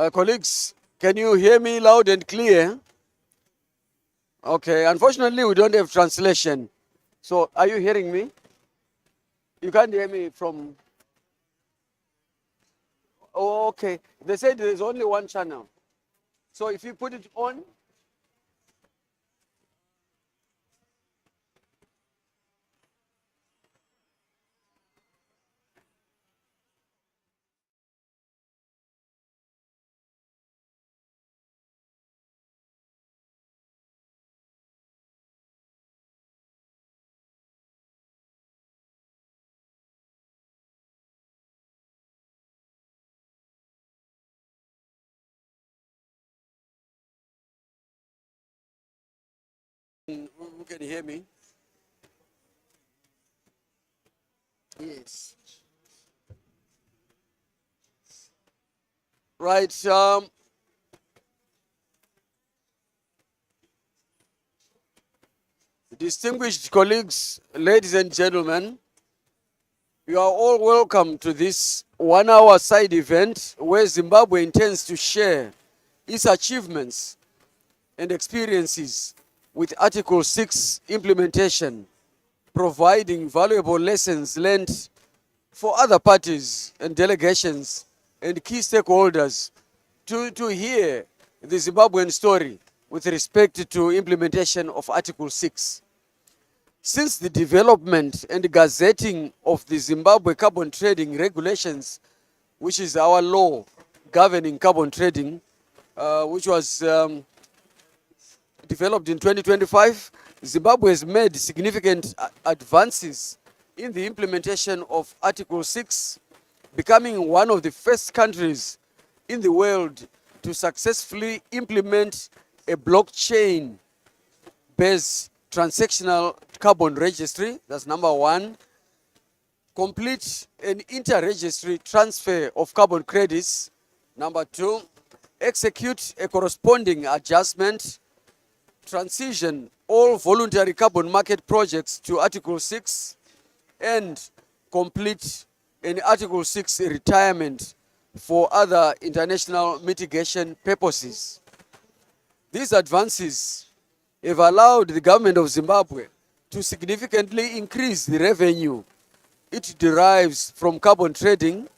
Colleagues, can you hear me loud and clear? Okay, unfortunately, we don't have translation. So, are you hearing me? You can't hear me from... Oh, okay. They said there's only one channel. So, if you put it on... Who can hear me? Yes. Right. Distinguished colleagues, ladies and gentlemen, you are all welcome to this one-hour side event where Zimbabwe intends to share its achievements and experiences with Article 6 implementation, providing valuable lessons learned for other parties and delegations and key stakeholders to hear the Zimbabwean story with respect to implementation of Article 6. Since the development and gazetting of the Zimbabwe Carbon Trading Regulations, which is our law governing carbon trading, which was developed in 2025, Zimbabwe has made significant advances in the implementation of Article 6, becoming one of the first countries in the world to successfully implement a blockchain-based transactional carbon registry. That's number one. Complete an inter-registry transfer of carbon credits. Number two. Execute a corresponding adjustment. Transition all voluntary carbon market projects to Article 6. And complete an Article 6 retirement for other international mitigation purposes. These advances have allowed the government of Zimbabwe to significantly increase the revenue it derives from carbon trading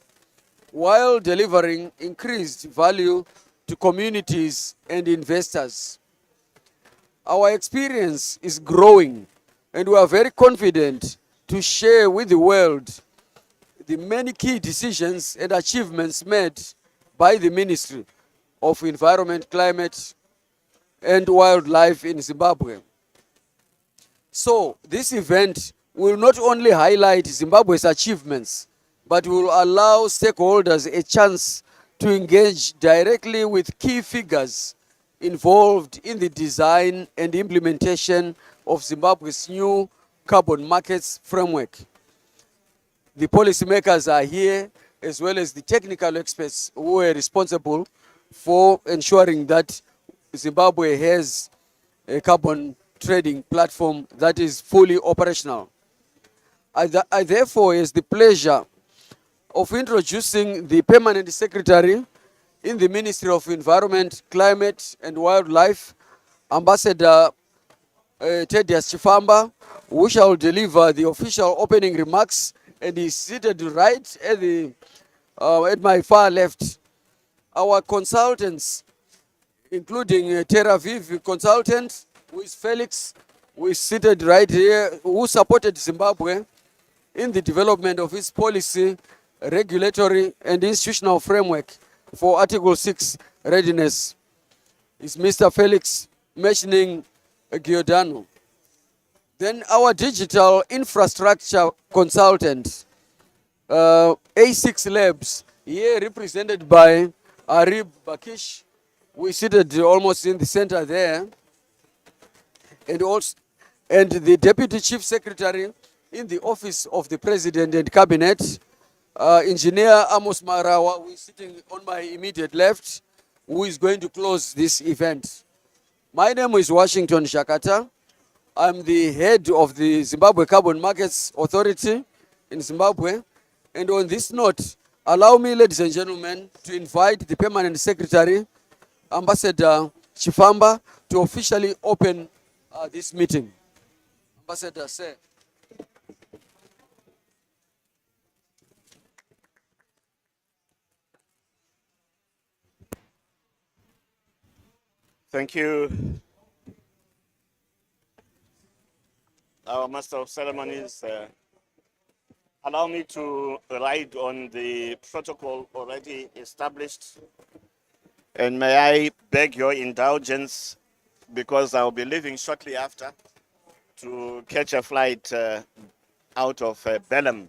while delivering increased value to communities and investors. Our experience is growing, and we are very confident to share with the world the many key decisions and achievements made by the Ministry of Environment, Climate and Wildlife in Zimbabwe. So this event will not only highlight Zimbabwe's achievements, but will allow stakeholders a chance to engage directly with key figures involved in the design and implementation of Zimbabwe's new carbon markets framework. The policymakers are here, as well as the technical experts who are responsible for ensuring that Zimbabwe has a carbon trading platform that is fully operational. I therefore has the pleasure of introducing the Permanent Secretary in the Ministry of Environment, Climate and Wildlife, Ambassador Thaddeus Chifamba, who shall deliver the official opening remarks, and he's seated right at my far left. Our consultants, including Terra Viv consultant, who is Felix, who is seated right here, who supported Zimbabwe in the development of its policy, regulatory and institutional framework for Article 6 readiness, is Mr. Felix mentioning Giordano. Then our digital infrastructure consultant, A6 Labs, here represented by Arib Bakish, we seated almost in the center there, and the Deputy Chief Secretary in the Office of the President and Cabinet, Engineer Amos Marawa, who is sitting on my immediate left, who is going to close this event. My name is Washington Shakata. I'm the head of the Zimbabwe Carbon Markets Authority in Zimbabwe. And on this note, Allow me, ladies and gentlemen, to invite the Permanent Secretary, Ambassador Chifamba, to officially open this meeting. Ambassador, sir. Thank you, our Master of Ceremonies. Allow me to ride on the protocol already established. And may I beg your indulgence, because I'll be leaving shortly after to catch a flight out of Belém.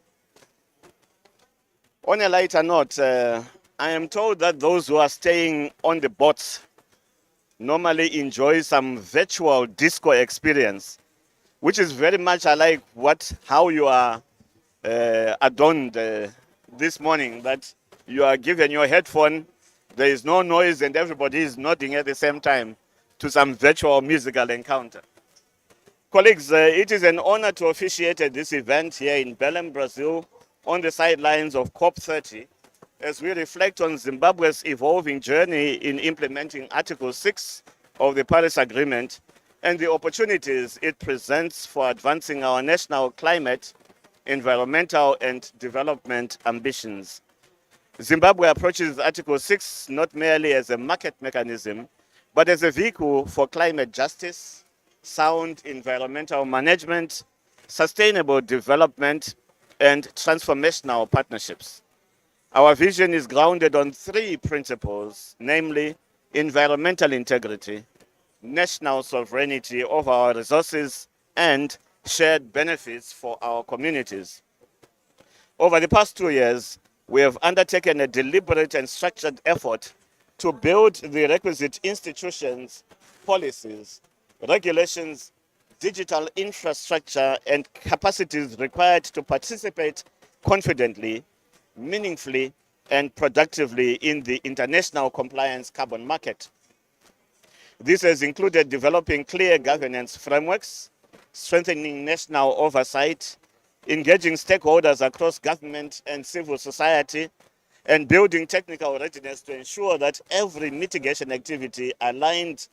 On a lighter note, I am told that those who are staying on the boats normally enjoy some virtual disco experience, which is very much alike how you are adorned this morning, that you are given your headphone, there is no noise, and everybody is nodding at the same time to some virtual musical encounter. Colleagues, it is an honor to officiate at this event here in Belém, Brazil, on the sidelines of COP30, as we reflect on Zimbabwe's evolving journey in implementing Article 6 of the Paris Agreement and the opportunities it presents for advancing our national climate, environmental and development ambitions. Zimbabwe approaches Article 6 not merely as a market mechanism, but as a vehicle for climate justice, sound environmental management, sustainable development, and transformational partnerships. Our vision is grounded on three principles, namely environmental integrity, national sovereignty over our resources, and shared benefits for our communities. Over the past 2 years, we have undertaken a deliberate and structured effort to build the requisite institutions, policies, regulations, digital infrastructure, and capacities required to participate confidently, meaningfully, and productively in the international compliance carbon market. This has included developing clear governance frameworks, strengthening national oversight, engaging stakeholders across government and civil society, and building technical readiness to ensure that every mitigation activity aligned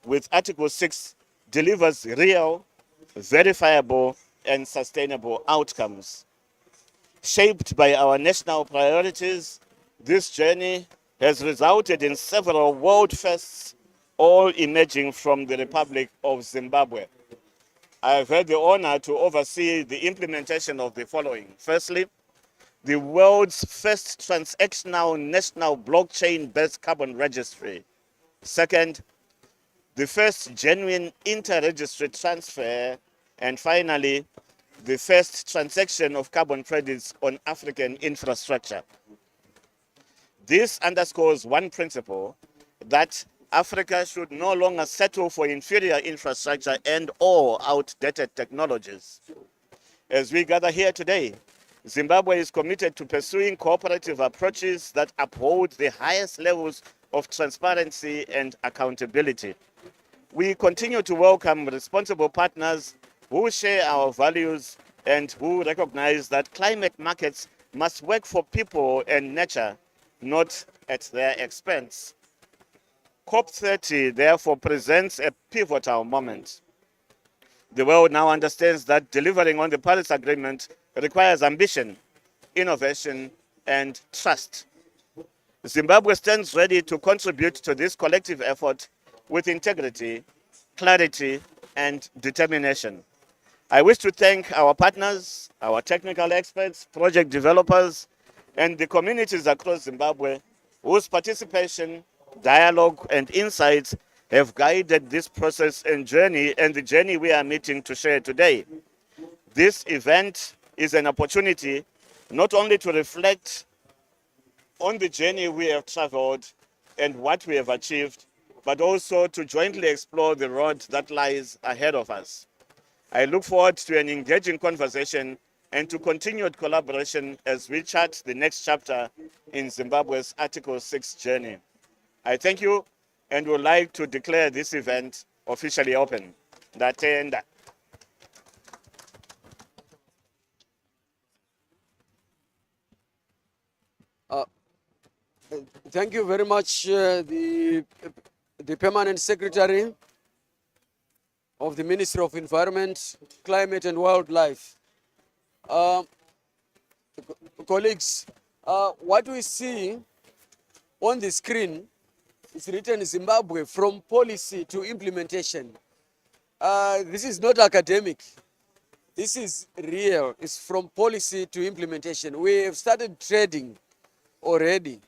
with Article 6 delivers real, verifiable, and sustainable outcomes. Shaped by our national priorities, this journey has resulted in several world firsts, all emerging from the Republic of Zimbabwe. I have had the honor to oversee the implementation of the following. Firstly, the world's first transactional national blockchain-based carbon registry. Second, the first genuine inter-registry transfer. And finally, the first transaction of carbon credits on African infrastructure. This underscores one principle, that Africa should no longer settle for inferior infrastructure and/or outdated technologies. As we gather here today, Zimbabwe is committed to pursuing cooperative approaches that uphold the highest levels of transparency and accountability. We continue to welcome responsible partners who share our values and who recognize that climate markets must work for people and nature, not at their expense. COP30 therefore presents a pivotal moment. The world now understands that delivering on the Paris Agreement requires ambition, innovation, and trust. Zimbabwe stands ready to contribute to this collective effort with integrity, clarity, and determination. I wish to thank our partners, our technical experts, project developers, and the communities across Zimbabwe whose participation, dialogue, and insights have guided this process and the journey we are meeting to share today. This event is an opportunity not only to reflect on the journey we have traveled and what we have achieved, but also to jointly explore the road that lies ahead of us. I look forward to an engaging conversation and to continued collaboration as we chart the next chapter in Zimbabwe's Article 6 journey. I thank you and would like to declare this event officially open. Ndatenda. Uh, Thank you very much, the Permanent Secretary of the Ministry of Environment, Climate and Wildlife. Uh, Colleagues, what we see on the screen is written Zimbabwe from policy to implementation. This is not academic. This is real. It's from policy to implementation. We have started trading already.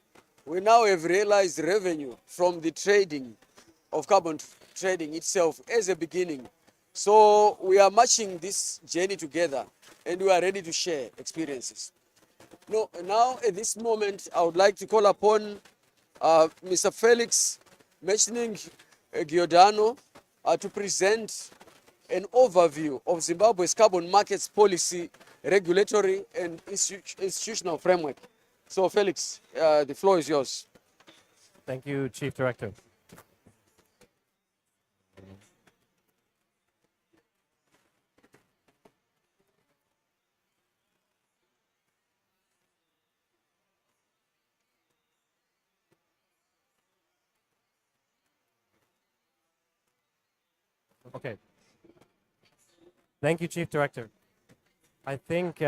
We now have realized revenue from the trading of carbon trading itself as a beginning. So we are marching this journey together and we are ready to share experiences. No, now at this moment, I would like to call upon Mr. Felix mentioning Giordano to present an overview of Zimbabwe's carbon markets policy, regulatory and institutional framework. So Felix, the floor is yours. Thank you, Chief Director. Okay. Thank you, Chief Director. I think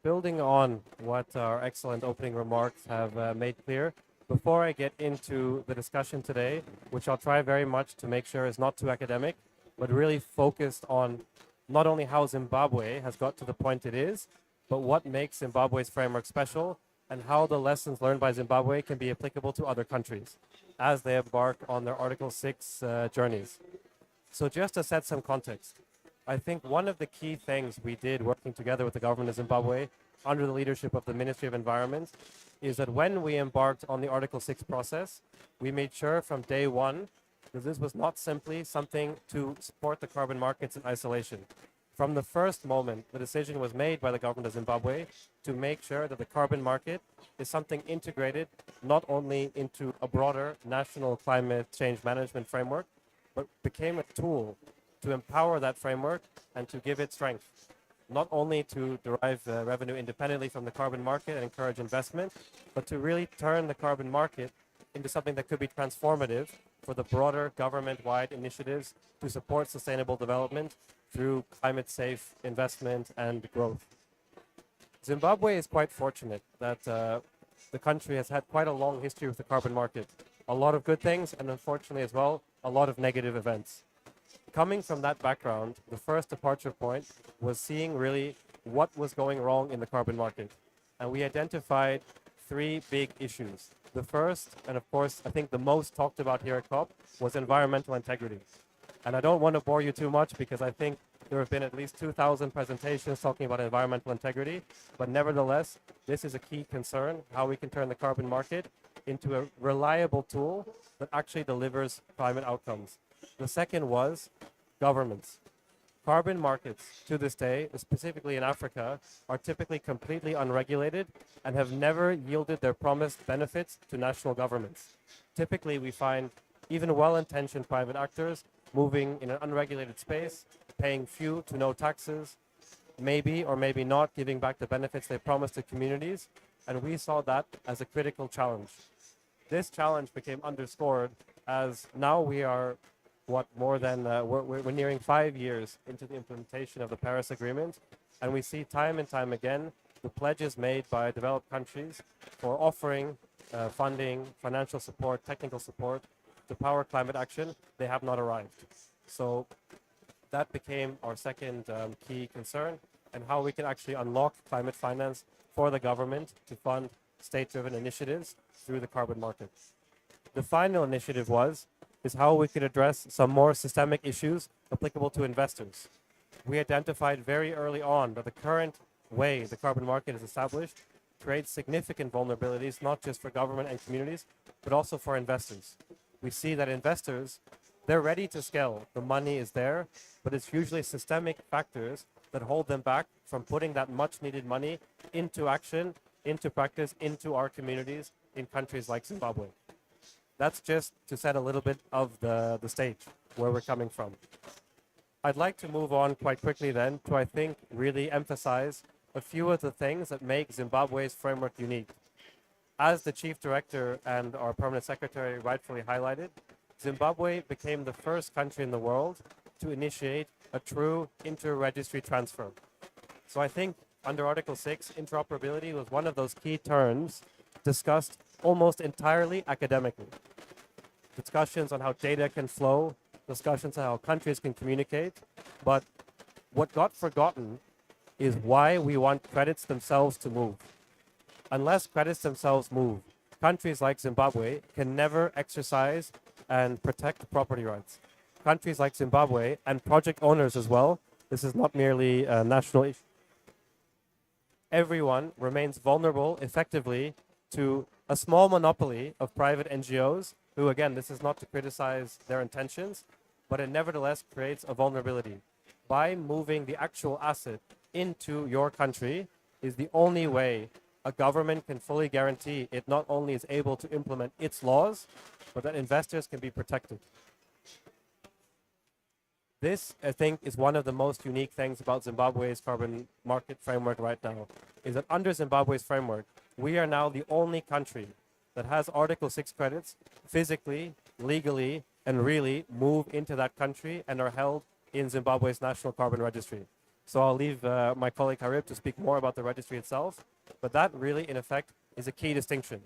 building on what our excellent opening remarks have made clear, before I get into the discussion today, which I'll try very much to make sure is not too academic, but really focused on not only how Zimbabwe has got to the point it is, but what makes Zimbabwe's framework special and how the lessons learned by Zimbabwe can be applicable to other countries as they embark on their Article 6 journeys. So just to set some context, I think one of the key things we did working together with the government of Zimbabwe under the leadership of the Ministry of Environment is that when we embarked on the Article 6 process, we made sure from day one that this was not simply something to support the carbon markets in isolation. From the first moment, the decision was made by the government of Zimbabwe to make sure that the carbon market is something integrated not only into a broader national climate change management framework, but became a tool to empower that framework and to give it strength, not only to derive revenue independently from the carbon market and encourage investment, but to really turn the carbon market into something that could be transformative for the broader government-wide initiatives to support sustainable development through climate-safe investment and growth. Zimbabwe is quite fortunate that the country has had quite a long history with the carbon market. A lot of good things, and unfortunately as well, a lot of negative events. Coming from that background, the first departure point was seeing really what was going wrong in the carbon market. And we identified three big issues. The first, and of course, I think the most talked about here at COP, was environmental integrity. And I don't want to bore you too much because I think there have been at least 2,000 presentations talking about environmental integrity. But nevertheless, this is a key concern, how we can turn the carbon market into a reliable tool that actually delivers climate outcomes. The second was governments. Carbon markets to this day, specifically in Africa, are typically completely unregulated and have never yielded their promised benefits to national governments. Typically, we find even well-intentioned private actors moving in an unregulated space, paying few to no taxes, maybe or maybe not giving back the benefits they promised to communities, and we saw that as a critical challenge. This challenge became underscored as now we are we're nearing 5 years into the implementation of the Paris Agreement, and we see time and time again the pledges made by developed countries for offering funding, financial support, technical support to power climate action. They have not arrived. So that became our second key concern, and how we can actually unlock climate finance for the government to fund state-driven initiatives through the carbon market. The final initiative is how we could address some more systemic issues applicable to investors. We identified very early on that the current way the carbon market is established creates significant vulnerabilities, not just for government and communities, but also for investors. We see that investors, they're ready to scale. The money is there, but it's usually systemic factors that hold them back from putting that much needed money into action, into practice, into our communities in countries like Zimbabwe. That's just to set a little bit of the stage where we're coming from. I'd like to move on quite quickly then to, I think, really emphasize a few of the things that make Zimbabwe's framework unique. As the chief director and our permanent secretary rightfully highlighted, Zimbabwe became the first country in the world to initiate a true inter-registry transfer. So I think under Article 6, interoperability was one of those key terms discussed almost entirely academically. Discussions on how data can flow, discussions on how countries can communicate, but what got forgotten is why we want credits themselves to move. Unless credits themselves move, countries like Zimbabwe can never exercise and protect property rights. Countries like Zimbabwe and project owners as well, this is not merely a national issue. Everyone remains vulnerable effectively to a small monopoly of private NGOs who, again, this is not to criticize their intentions, but it nevertheless creates a vulnerability. By moving the actual asset into your country is the only way a government can fully guarantee it not only is able to implement its laws, but that investors can be protected. This, I think, is one of the most unique things about Zimbabwe's carbon market framework right now, is that under Zimbabwe's framework, we are now the only country that has Article 6 credits physically, legally, and really move into that country and are held in Zimbabwe's National Carbon Registry. So I'll leave my colleague Harib to speak more about the registry itself, but that really, in effect, is a key distinction.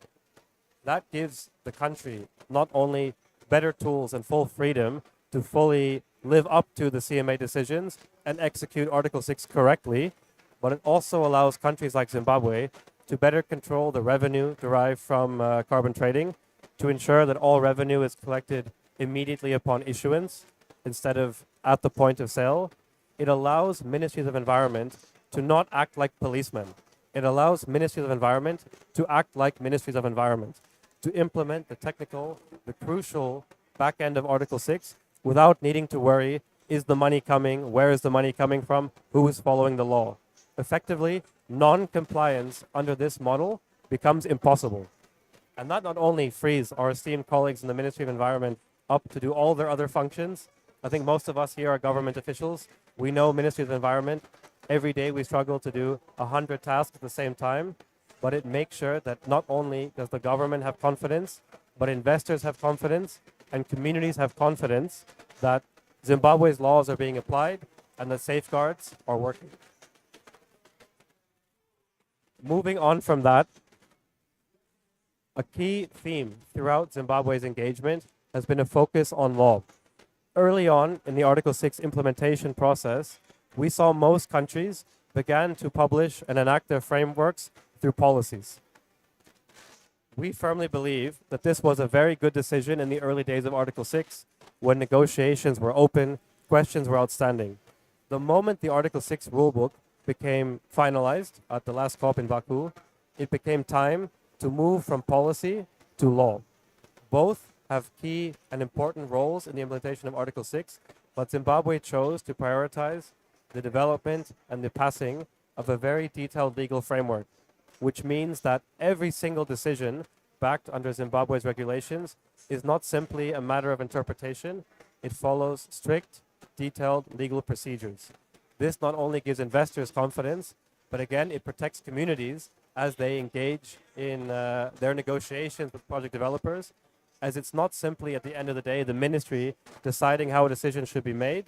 That gives the country not only better tools and full freedom to fully live up to the CMA decisions and execute Article 6 correctly, but it also allows countries like Zimbabwe to better control the revenue derived from carbon trading, to ensure that all revenue is collected immediately upon issuance instead of at the point of sale. It allows ministries of environment to not act like policemen. It allows ministries of environment to act like ministries of environment, to implement the technical, the crucial back end of Article 6 without needing to worry, is the money coming, where is the money coming from, who is following the law. Effectively, non-compliance under this model becomes impossible. And that not only frees our esteemed colleagues in the Ministry of Environment up to do all their other functions. I think most of us here are government officials. We know Ministry of Environment. Every day we struggle to do 100 tasks at the same time, but it makes sure that not only does the government have confidence, but investors have confidence and communities have confidence that Zimbabwe's laws are being applied and the safeguards are working. Moving on from that, a key theme throughout Zimbabwe's engagement has been a focus on law. Early on in the Article 6 implementation process, we saw most countries began to publish and enact their frameworks through policies. We firmly believe that this was a very good decision in the early days of Article 6, when negotiations were open, questions were outstanding. The moment the Article 6 rulebook became finalized at the last COP in Baku, it became time to move from policy to law. Both have key and important roles in the implementation of Article 6, but Zimbabwe chose to prioritize the development and the passing of a very detailed legal framework, which means that every single decision backed under Zimbabwe's regulations is not simply a matter of interpretation. It follows strict, detailed legal procedures. This not only gives investors confidence, but again, it protects communities as they engage in their negotiations with project developers, as it's not simply at the end of the day the ministry deciding how a decision should be made.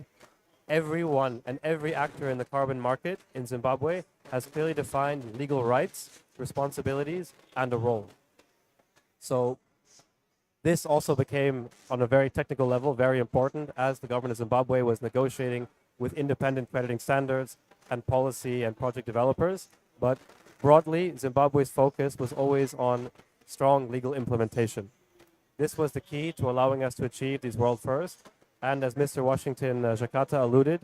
Everyone and every actor in the carbon market in Zimbabwe has clearly defined legal rights, responsibilities, and a role. So this also became, on a very technical level, very important as the government of Zimbabwe was negotiating with independent crediting standards and policy and project developers. But broadly, Zimbabwe's focus was always on strong legal implementation. This was the key to allowing us to achieve these world first. And as Mr. Washington Jakata alluded,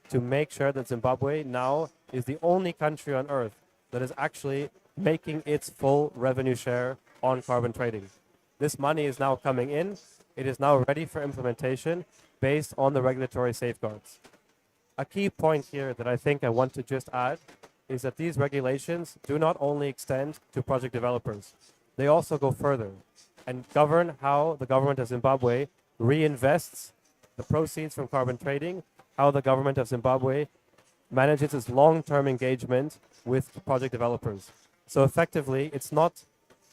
to make sure that Zimbabwe now is the only country on earth that is actually making its full revenue share on carbon trading. This money is now coming in. It is now ready for implementation based on the regulatory safeguards. A key point here that I think I want to just add is that these regulations do not only extend to project developers. They also go further and govern how the government of Zimbabwe reinvests the proceeds from carbon trading, how the government of Zimbabwe manages its long-term engagement with project developers. So effectively, it's not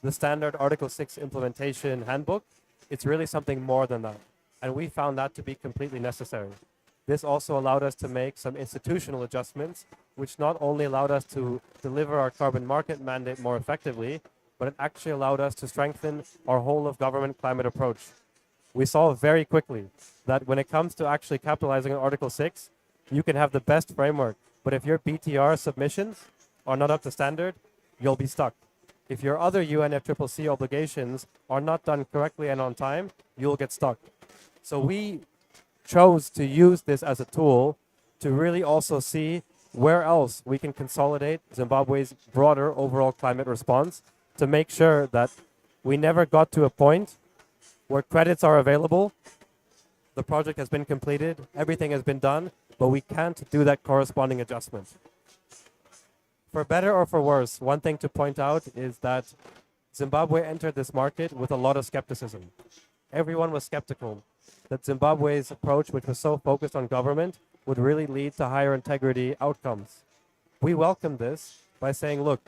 the standard Article 6 implementation handbook. It's really something more than that. And we found that to be completely necessary. This also allowed us to make some institutional adjustments, which not only allowed us to deliver our carbon market mandate more effectively, but it actually allowed us to strengthen our whole of government climate approach. We saw very quickly that when it comes to actually capitalizing on Article 6, you can have the best framework, but if your BTR submissions are not up to standard, you'll be stuck. If your other UNFCCC obligations are not done correctly and on time, you'll get stuck. So we chose to use this as a tool to really also see where else we can consolidate Zimbabwe's broader overall climate response to make sure that we never got to a point where credits are available, the project has been completed, everything has been done, but we can't do that corresponding adjustment. For better or for worse, one thing to point out is that Zimbabwe entered this market with a lot of skepticism. Everyone was skeptical that Zimbabwe's approach, which was so focused on government, would really lead to higher integrity outcomes. We welcomed this by saying, look,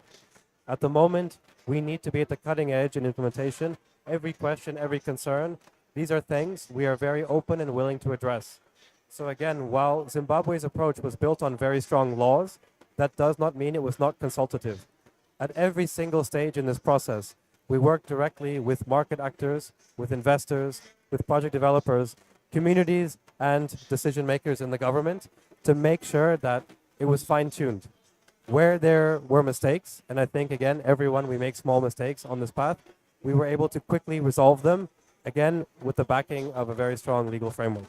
at the moment, we need to be at the cutting edge in implementation. Every question, every concern, these are things we are very open and willing to address. So again, while Zimbabwe's approach was built on very strong laws, that does not mean it was not consultative. At every single stage in this process, we work directly with market actors, with investors, with project developers, communities, and decision makers in the government to make sure that it was fine-tuned. Where there were mistakes, and I think, again, everyone, we make small mistakes on this path, we were able to quickly resolve them, again, with the backing of a very strong legal framework.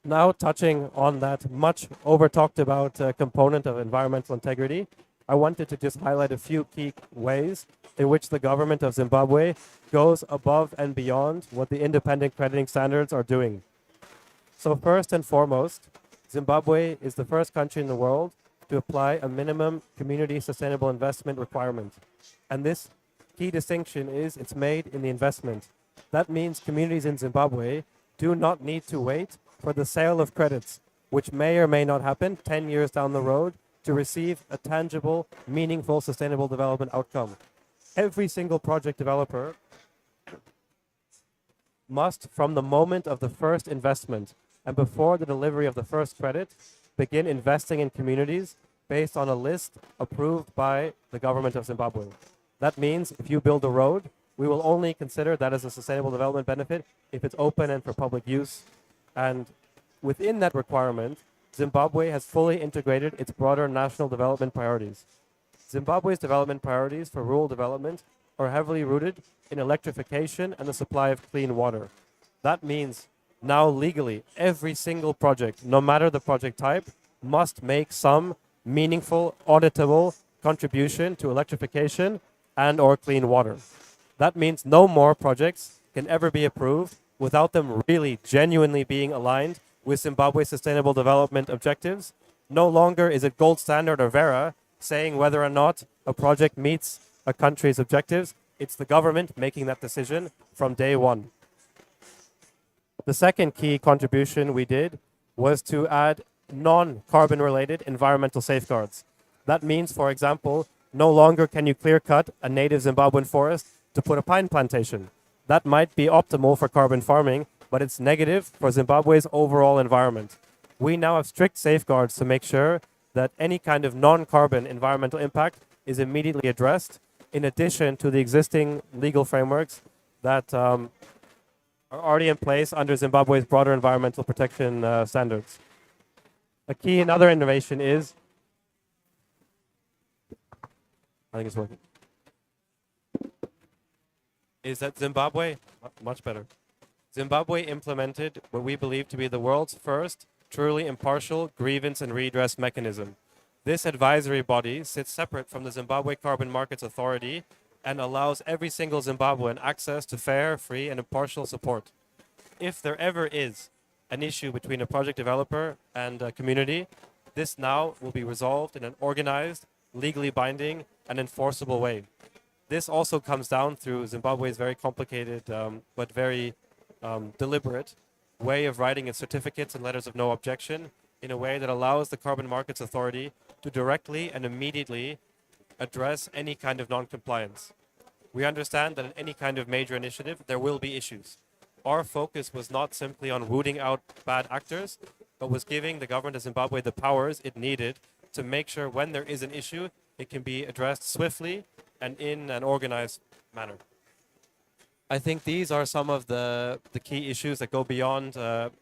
Now, touching on that much over-talked about component of environmental integrity, I wanted to just highlight a few key ways in which the government of Zimbabwe goes above and beyond what the independent crediting standards are doing. So first and foremost, Zimbabwe is the first country in the world to apply a minimum community sustainable investment requirement. And this key distinction is it's made in the investment. That means communities in Zimbabwe do not need to wait for the sale of credits, which may or may not happen 10 years down the road, to receive a tangible, meaningful, sustainable development outcome. Every single project developer must, from the moment of the first investment and before the delivery of the first credit, begin investing in communities based on a list approved by the government of Zimbabwe. That means if you build a road, we will only consider that as a sustainable development benefit if it's open and for public use. And within that requirement, Zimbabwe has fully integrated its broader national development priorities. Zimbabwe's development priorities for rural development are heavily rooted in electrification and the supply of clean water. That means now legally, every single project, no matter the project type, must make some meaningful, auditable contribution to electrification and or clean water. That means no more projects can ever be approved without them really genuinely being aligned with Zimbabwe's sustainable development objectives. No longer is it gold standard or Vera saying whether or not a project meets a country's objectives. It's the government making that decision from day one. The second key contribution we did was to add non-carbon related environmental safeguards. That means, for example, no longer can you clear cut a native Zimbabwean forest to put a pine plantation. That might be optimal for carbon farming, but it's negative for Zimbabwe's overall environment. We now have strict safeguards to make sure that any kind of non-carbon environmental impact is immediately addressed, in addition to the existing legal frameworks that are already in place under Zimbabwe's broader environmental protection standards. A key another innovation is, I think it's working, is that Zimbabwe, much better. Zimbabwe implemented what we believe to be the world's first truly impartial grievance and redress mechanism. This advisory body sits separate from the Zimbabwe Carbon Markets Authority and allows every single Zimbabwean access to fair, free, and impartial support. If there ever is an issue between a project developer and a community, this now will be resolved in an organized, legally binding, and enforceable way. This also comes down through Zimbabwe's very complicated but very deliberate way of writing its certificates and letters of no objection in a way that allows the Carbon Markets Authority to directly and immediately address any kind of non-compliance. We understand that in any kind of major initiative, there will be issues. Our focus was not simply on rooting out bad actors, but was giving the government of Zimbabwe the powers it needed to make sure when there is an issue, it can be addressed swiftly and in an organized manner. I think these are some of the key issues that go beyond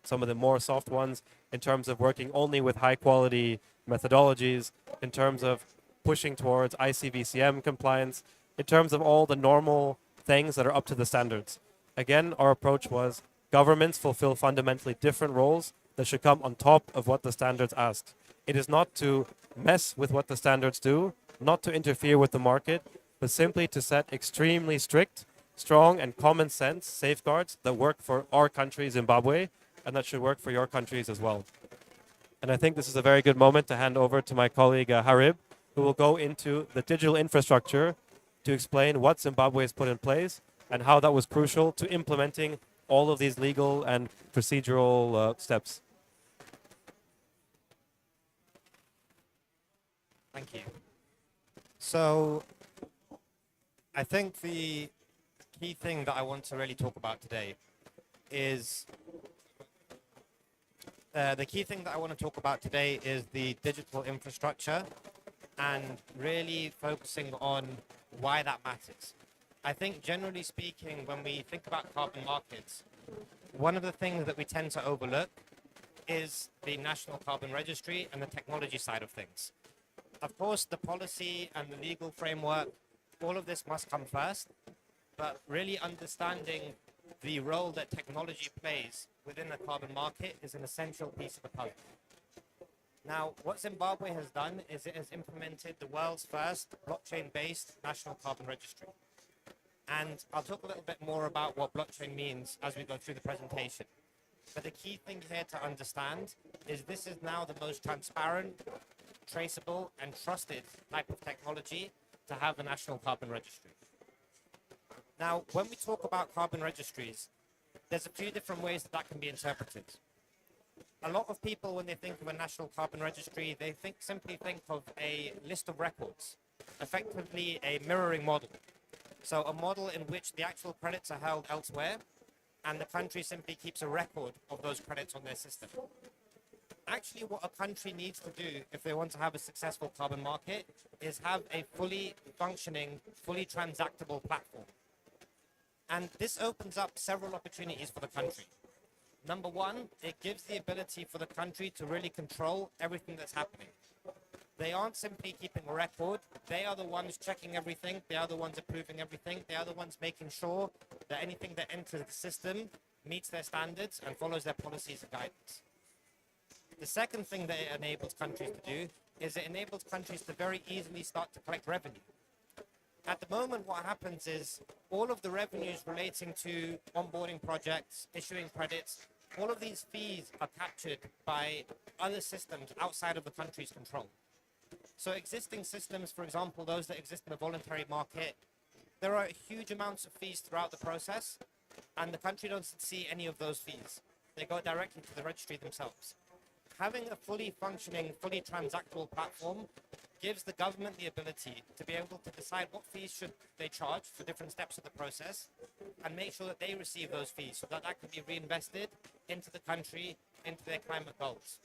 some of the more soft ones in terms of working only with high quality methodologies, in terms of pushing towards ICVCM compliance, in terms of all the normal things that are up to the standards. Again, our approach was governments fulfill fundamentally different roles that should come on top of what the standards ask. It is not to mess with what the standards do, not to interfere with the market, but simply to set extremely strict, strong and common sense safeguards that work for our country, Zimbabwe, and that should work for your countries as well. And I think this is a very good moment to hand over to my colleague Harib, who will go into the digital infrastructure to explain what Zimbabwe has put in place and how that was crucial to implementing all of these legal and procedural steps. Thank you. So I think the key thing that I want to really talk about today is the digital infrastructure and really focusing on why that matters. I think generally speaking, when we think about carbon markets, one of the things that we tend to overlook is the national carbon registry and the technology side of things. Of course, the policy and the legal framework, all of this must come first, but really understanding the role that technology plays within the carbon market is an essential piece of the puzzle. Now, what Zimbabwe has done is it has implemented the world's first blockchain-based national carbon registry. And I'll talk a little bit more about what blockchain means as we go through the presentation. But the key thing here to understand is this is now the most transparent, traceable, and trusted type of technology to have a national carbon registry. Now, when we talk about carbon registries, there's a few different ways that can be interpreted. A lot of people, when they think of a national carbon registry, they simply think of a list of records, effectively a mirroring model. So a model in which the actual credits are held elsewhere, and the country simply keeps a record of those credits on their system. Actually, what a country needs to do if they want to have a successful carbon market is have a fully functioning, fully transactable platform. And this opens up several opportunities for the country. Number one, it gives the ability for the country to really control everything that's happening. They aren't simply keeping a record. They are the ones checking everything. They are the ones approving everything. They are the ones making sure that anything that enters the system meets their standards and follows their policies and guidance. The second thing that it enables countries to do is it enables countries to very easily start to collect revenue. At the moment, what happens is all of the revenues relating to onboarding projects, issuing credits, all of these fees are captured by other systems outside of the country's control. So existing systems, for example, those that exist in the voluntary market, there are huge amounts of fees throughout the process, and the country doesn't see any of those fees. They go directly to the registry themselves. Having a fully functioning, fully transactable platform gives the government the ability to be able to decide what fees should they charge for different steps of the process and make sure that they receive those fees so that can be reinvested into the country, into their climate goals.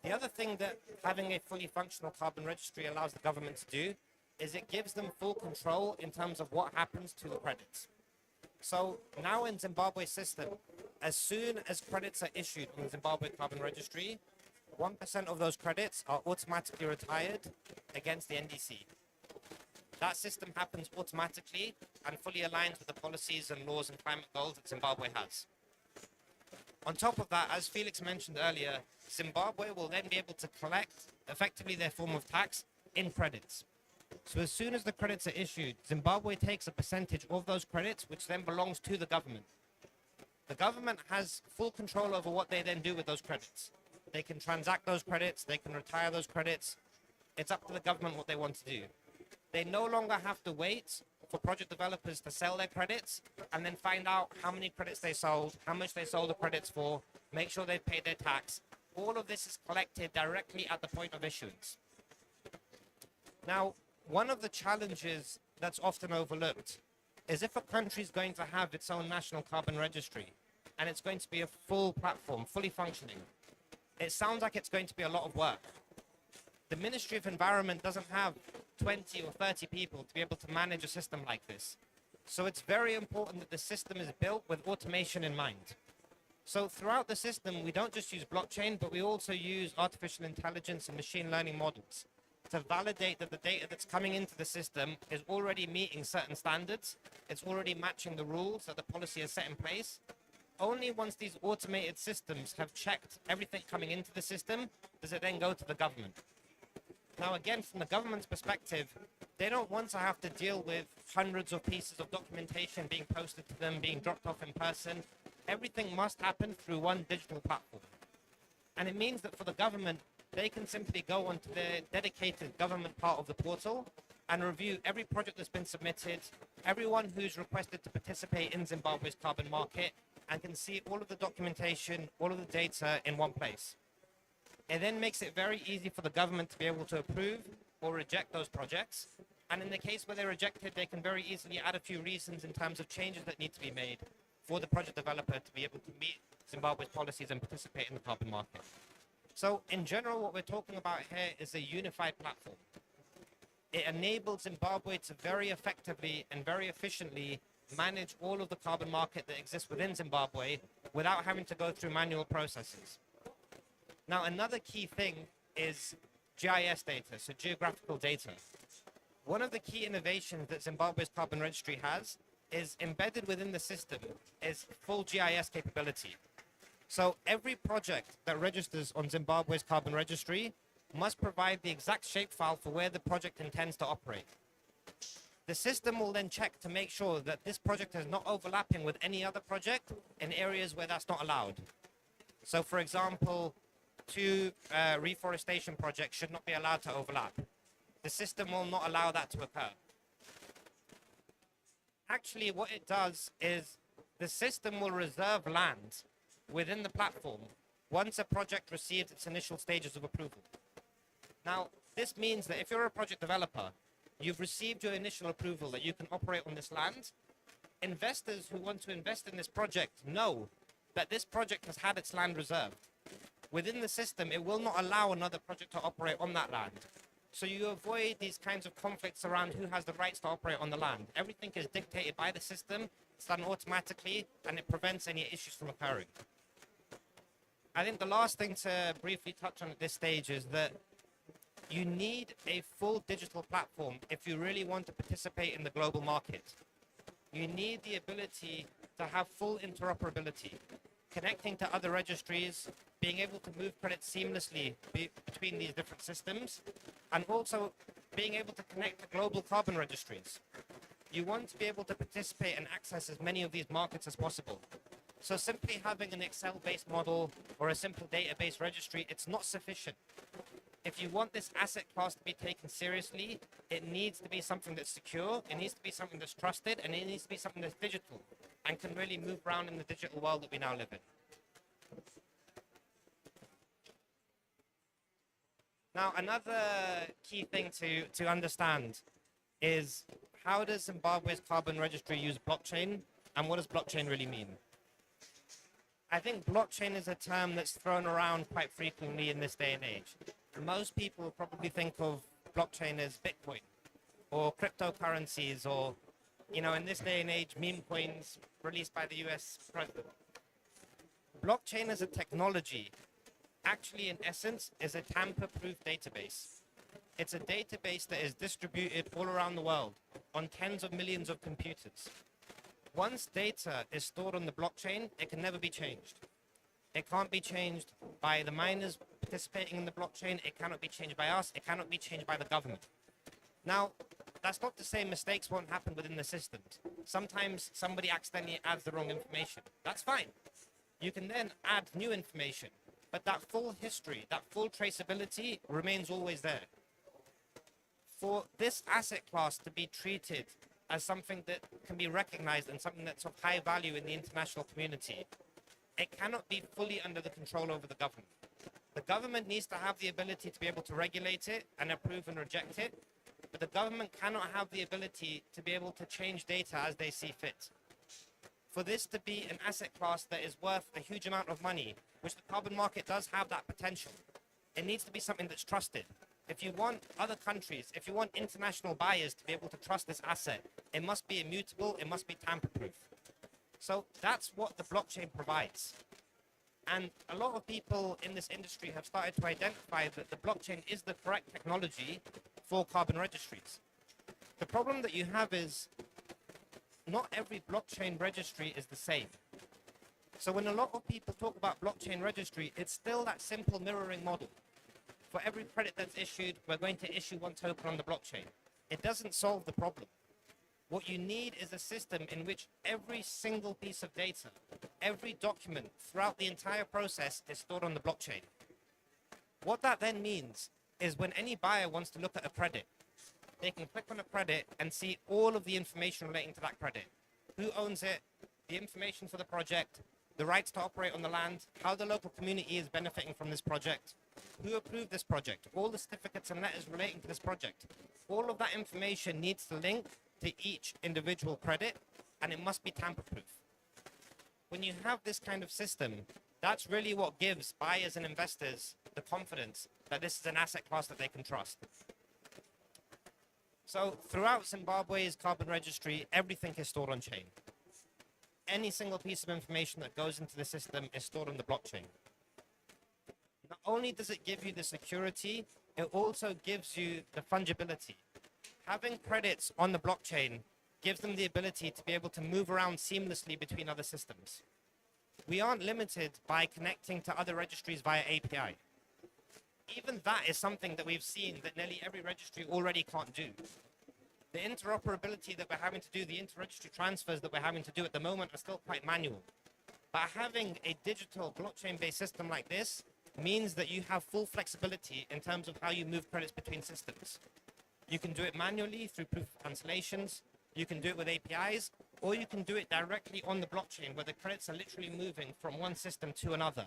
The other thing that having a fully functional carbon registry allows the government to do is it gives them full control in terms of what happens to the credits. So now in Zimbabwe's system, as soon as credits are issued in the Zimbabwe Carbon Registry, 1% of those credits are automatically retired against the NDC. That system happens automatically and fully aligns with the policies and laws and climate goals that Zimbabwe has. On top of that, as Felix mentioned earlier, Zimbabwe will then be able to collect effectively their form of tax in credits. So as soon as the credits are issued, Zimbabwe takes a percentage of those credits, which then belongs to the government. The government has full control over what they then do with those credits. They can transact those credits, they can retire those credits. It's up to the government what they want to do. They no longer have to wait for project developers to sell their credits and then find out how many credits they sold, how much they sold the credits for, make sure they paid their tax. All of this is collected directly at the point of issuance. Now, one of the challenges that's often overlooked is if a country is going to have its own national carbon registry and it's going to be a full platform, fully functioning, it sounds like it's going to be a lot of work. The Ministry of Environment doesn't have 20 or 30 people to be able to manage a system like this. So it's very important that the system is built with automation in mind. So throughout the system, we don't just use blockchain, but we also use artificial intelligence and machine learning models to validate that the data that's coming into the system is already meeting certain standards. It's already matching the rules that the policy has set in place. Only once these automated systems have checked everything coming into the system does it then go to the government. Now, again, from the government's perspective, they don't want to have to deal with hundreds of pieces of documentation being posted to them, being dropped off in person. Everything must happen through one digital platform. And it means that for the government, they can simply go onto their dedicated government part of the portal and review every project that's been submitted, everyone who's requested to participate in Zimbabwe's carbon market, and can see all of the documentation, all of the data in one place. It then makes it very easy for the government to be able to approve or reject those projects. And in the case where they're rejected, they can very easily add a few reasons in terms of changes that need to be made for the project developer to be able to meet Zimbabwe's policies and participate in the carbon market. So in general, what we're talking about here is a unified platform. It enables Zimbabwe to very effectively and very efficiently manage all of the carbon market that exists within Zimbabwe without having to go through manual processes. Now, another key thing is GIS data, so geographical data. One of the key innovations that Zimbabwe's carbon registry has is embedded within the system is full GIS capability. So every project that registers on Zimbabwe's carbon registry must provide the exact shapefile for where the project intends to operate. The system will then check to make sure that this project is not overlapping with any other project in areas where that's not allowed. So for example, two reforestation projects should not be allowed to overlap. The system will not allow that to occur. Actually, what it does is the system will reserve land within the platform once a project receives its initial stages of approval. Now, this means that if you're a project developer, you've received your initial approval that you can operate on this land. Investors who want to invest in this project know that this project has had its land reserved. Within the system, it will not allow another project to operate on that land. So you avoid these kinds of conflicts around who has the rights to operate on the land. Everything is dictated by the system, it's done automatically, and it prevents any issues from occurring. I think the last thing to briefly touch on at this stage is that you need a full digital platform if you really want to participate in the global market. You need the ability to have full interoperability, connecting to other registries, being able to move credits seamlessly between these different systems, and also being able to connect to global carbon registries. You want to be able to participate and access as many of these markets as possible. So simply having an Excel-based model or a simple database registry, it's not sufficient. If you want this asset class to be taken seriously, it needs to be something that's secure, it needs to be something that's trusted, and it needs to be something that's digital and can really move around in the digital world that we now live in. Now, another key thing to understand is how does Zimbabwe's carbon registry use blockchain, and what does blockchain really mean? I think blockchain is a term that's thrown around quite frequently in this day and age. Most people probably think of blockchain as Bitcoin or cryptocurrencies or, you know, in this day and age, meme coins released by the US president. Blockchain as a technology actually, in essence, is a tamper-proof database. It's a database that is distributed all around the world on tens of millions of computers. Once data is stored on the blockchain, it can never be changed. It can't be changed by the miners participating in the blockchain. It cannot be changed by us. It cannot be changed by the government. Now, that's not to say mistakes won't happen within the systems. Sometimes somebody accidentally adds the wrong information. That's fine. You can then add new information. But that full history, that full traceability remains always there. For this asset class to be treated as something that can be recognized and something that's of high value in the international community, it cannot be fully under the control over the government. The government needs to have the ability to be able to regulate it and approve and reject it, but the government cannot have the ability to be able to change data as they see fit. For this to be an asset class that is worth a huge amount of money, which the carbon market does have that potential, it needs to be something that's trusted. If you want other countries, if you want international buyers to be able to trust this asset, it must be immutable, it must be tamper-proof. So that's what the blockchain provides. And a lot of people in this industry have started to identify that the blockchain is the correct technology for carbon registries. The problem that you have is not every blockchain registry is the same. So when a lot of people talk about blockchain registry, it's still that simple mirroring model. For every credit that's issued, we're going to issue one token on the blockchain. It doesn't solve the problem. What you need is a system in which every single piece of data, every document throughout the entire process is stored on the blockchain. What that then means is when any buyer wants to look at a credit, they can click on a credit and see all of the information relating to that credit. Who owns it, the information for the project, the rights to operate on the land, how the local community is benefiting from this project, who approved this project, all the certificates and letters relating to this project. All of that information needs to link to each individual credit, and it must be tamper-proof. When you have this kind of system, that's really what gives buyers and investors the confidence that this is an asset class that they can trust. So throughout Zimbabwe's carbon registry, everything is stored on chain. Any single piece of information that goes into the system is stored on the blockchain. Not only does it give you the security, it also gives you the fungibility. Having credits on the blockchain gives them the ability to be able to move around seamlessly between other systems. We aren't limited by connecting to other registries via API. Even that is something that we've seen that nearly every registry already can't do. The interoperability that we're having to do, the inter-registry transfers that we're having to do at the moment are still quite manual. But having a digital blockchain-based system like this means that you have full flexibility in terms of how you move credits between systems. You can do it manually through proof of cancellations, you can do it with APIs, or you can do it directly on the blockchain where the credits are literally moving from one system to another.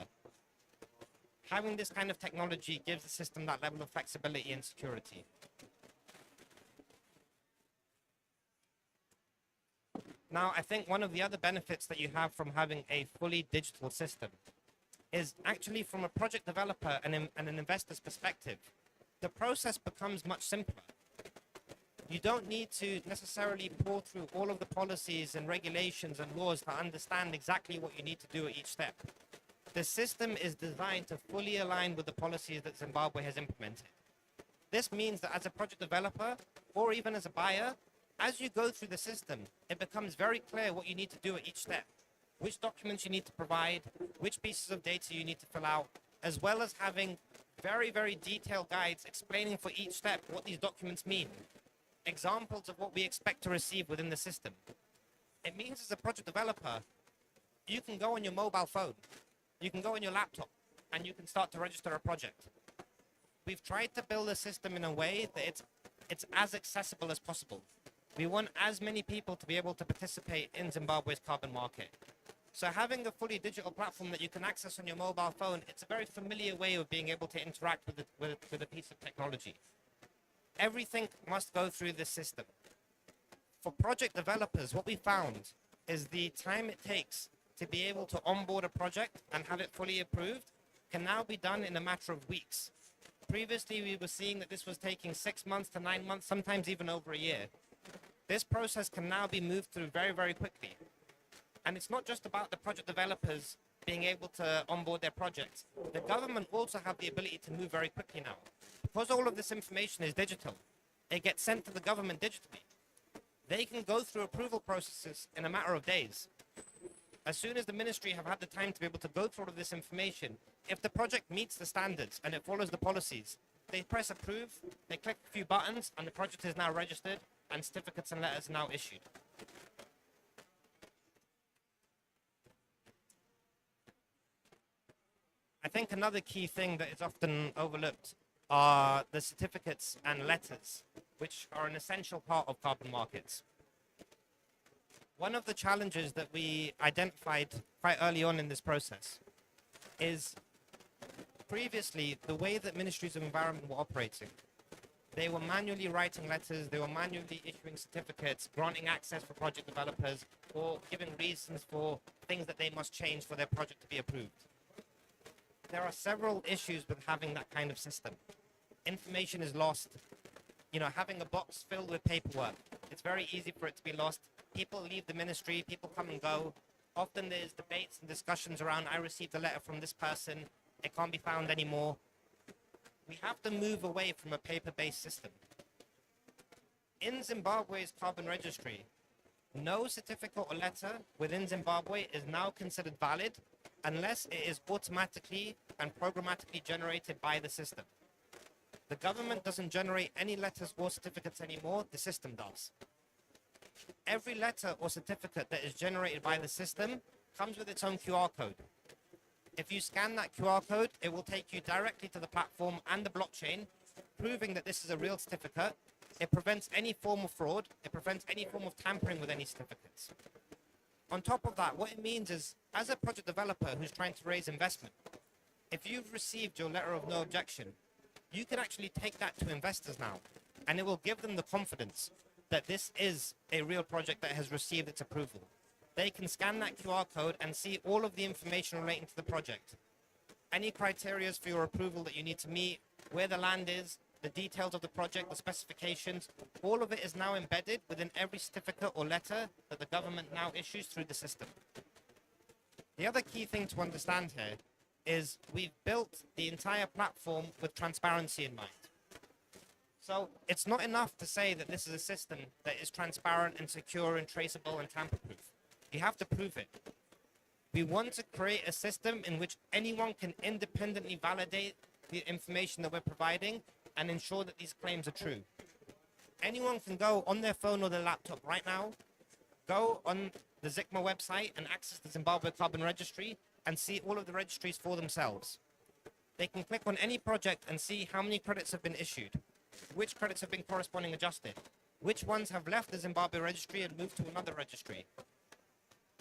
Having this kind of technology gives the system that level of flexibility and security. Now, I think one of the other benefits that you have from having a fully digital system is actually from a project developer and an investor's perspective, the process becomes much simpler. You don't need to necessarily pour through all of the policies and regulations and laws to understand exactly what you need to do at each step. The system is designed to fully align with the policies that Zimbabwe has implemented. This means that as a project developer, or even as a buyer, as you go through the system, it becomes very clear what you need to do at each step, which documents you need to provide, which pieces of data you need to fill out, as well as having very, very detailed guides explaining for each step what these documents mean, examples of what we expect to receive within the system. It means as a project developer, you can go on your mobile phone, you can go on your laptop, and you can start to register a project. We've tried to build a system in a way that it's as accessible as possible. We want as many people to be able to participate in Zimbabwe's carbon market. So having a fully digital platform that you can access on your mobile phone, it's a very familiar way of being able to interact with a piece of technology. Everything must go through this system. For project developers, what we found is the time it takes to be able to onboard a project and have it fully approved can now be done in a matter of weeks. Previously, we were seeing that this was taking 6 months to 9 months, sometimes even over a year. This process can now be moved through very, very quickly. And it's not just about the project developers being able to onboard their projects. The government also have the ability to move very quickly now. Because all of this information is digital, it gets sent to the government digitally. They can go through approval processes in a matter of days. As soon as the ministry have had the time to be able to go through all of this information, if the project meets the standards and it follows the policies, they press approve, they click a few buttons, and the project is now registered, and certificates and letters are now issued. I think another key thing that is often overlooked are the certificates and letters, which are an essential part of carbon markets. One of the challenges that we identified quite early on in this process is previously the way that ministries of environment were operating They were manually writing letters, they were manually issuing certificates, granting access for project developers, or giving reasons for things that they must change for their project to be approved. There are several issues with having that kind of system. Information is lost. You know, having a box filled with paperwork, it's very easy for it to be lost. People leave the ministry, people come and go. Often there's debates and discussions around, I received a letter from this person, it can't be found anymore. We have to move away from a paper-based system. In Zimbabwe's carbon registry, no certificate or letter within Zimbabwe is now considered valid unless it is automatically and programmatically generated by the system. The government doesn't generate any letters or certificates anymore, the system does. Every letter or certificate that is generated by the system comes with its own QR code. If you scan that QR code, it will take you directly to the platform and the blockchain, proving that this is a real certificate. It prevents any form of fraud. It prevents any form of tampering with any certificates. On top of that, what it means is, as a project developer who's trying to raise investment, if you've received your letter of no objection, you can actually take that to investors now, and it will give them the confidence that this is a real project that has received its approval. They can scan that QR code and see all of the information relating to the project. Any criteria for your approval that you need to meet, where the land is, the details of the project, the specifications, all of it is now embedded within every certificate or letter that the government now issues through the system. The other key thing to understand here is we've built the entire platform with transparency in mind. So it's not enough to say that this is a system that is transparent and secure and traceable and tamper-proof. You have to prove it. We want to create a system in which anyone can independently validate the information that we're providing and ensure that these claims are true. Anyone can go on their phone or their laptop right now, go on the ZICMA website and access the Zimbabwe Carbon Registry and see all of the registries for themselves. They can click on any project and see how many credits have been issued, which credits have been corresponding adjusted, which ones have left the Zimbabwe registry and moved to another registry,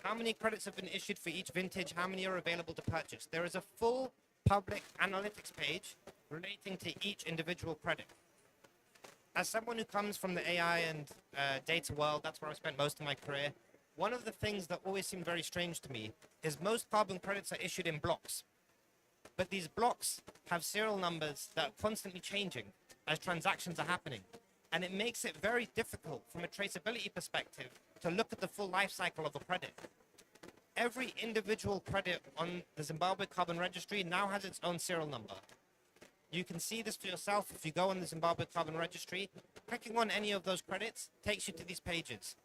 how many credits have been issued for each vintage, how many are available to purchase. There is a full public analytics page relating to each individual credit. As someone who comes from the AI and data world, that's where I spent most of my career, one of the things that always seemed very strange to me is most carbon credits are issued in blocks. But these blocks have serial numbers that are constantly changing as transactions are happening. And it makes it very difficult from a traceability perspective to look at the full life cycle of a credit. Every individual credit on the Zimbabwe Carbon Registry now has its own serial number. You can see this for yourself if you go on the Zimbabwe Carbon Registry. Clicking on any of those credits takes you to these pages.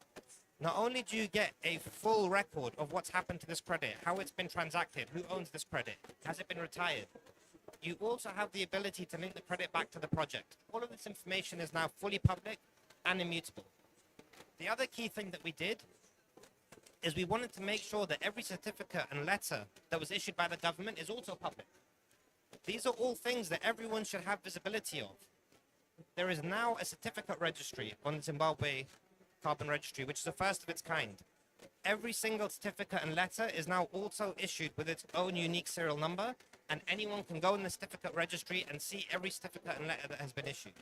Not only do you get a full record of what's happened to this credit, how it's been transacted, who owns this credit, has it been retired, you also have the ability to link the credit back to the project. All of this information is now fully public and immutable. The other key thing that we did is we wanted to make sure that every certificate and letter that was issued by the government is also public. These are all things that everyone should have visibility of. There is now a certificate registry on the Zimbabwe Carbon Registry, which is the first of its kind. Every single certificate and letter is now also issued with its own unique serial number, and anyone can go in the certificate registry and see every certificate and letter that has been issued.